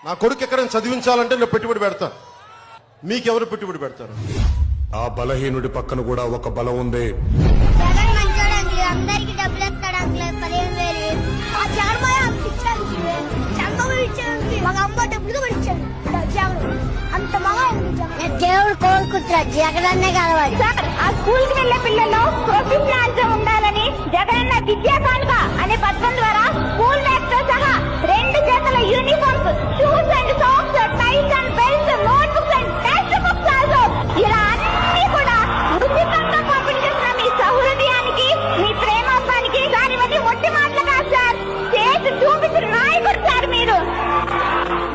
నా కొడుకు ఎక్కడైనా చదివించాలంటే నేను పెట్టుబడి పెడతాను. మీకెవరు పెట్టుబడి పెడతారు? ఆ బలహీనుడి పక్కన కూడా ఒక బలం ఉంది. జగన్ మంచోడు అంకుల్, అందరికి డబ్బులు ఇస్తాడు అంకుల్. 15,000 ఆ జగన్మాయ ఇచ్చాడు, చంద్రబాబు ఇచ్చాడు, మాకు అమ్మ డబ్బులు కూడా ఇచ్చాడు జగన్. అంత మగ దేవుడు కోరుకుంటాడు జగనన్నే కలవాలి. సార్, ఆ స్కూల్ కి వెళ్లే పిల్లలు ప్రొఫెషనల్స్ ఉండాలని జగనన్న విద్యా కానుక అనే పథకం ద్వారా స్కూల్ బ్యాగ్ తో సహా 2 జతల uniforms, shoes and socks, ties and belts, note books and text books also ఇలా అన్ని కూడా ఉచితంగా పంపిణీ చేసిన మీ సౌహృదయానికి, మీ ప్రేమాత్మానికి దానివన్నీ మొట్టి మాటలు కాదు సార్, చేసి చూపించిన నాయకుడు సార్ మీరు.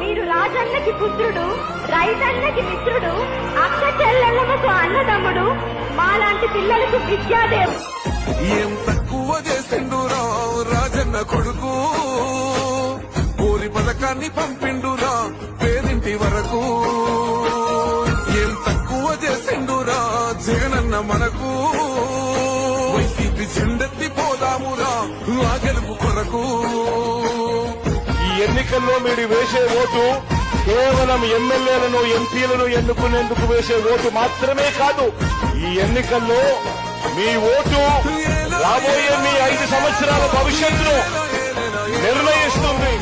మీరు రాజన్నకి పుత్రుడు, రైతన్నకి మిత్రుడు, అక్క చెల్లెళ్ళకు అన్నదమ్ముడు, మాలాంటి పిల్లలకు విద్యాదేవుడు. ఏం తక్కువ చేసిండురా రాజన్న కొడుకు, కోరి పథకాన్ని పంపిండురా పేరింటి వరకు. ఏం తక్కువ చేసిండురా జగనన్న మనకు, వైసీపీ చెండెత్తి పోదామురా ఆ గెలుపు కొరకు. ఈ ఎన్నికల్లో మీరు వేసే ఓటు కేవలం ఎమ్మెల్యేలను ఎంపీలను ఎన్నుకునేందుకు వేసే ఓటు మాత్రమే కాదు. ఈ ఎన్నికల్లో మీ ఓటు రాబోయే మీ 5 సంవత్సరాల భవిష్యత్తును నిర్ణయిస్తుంది.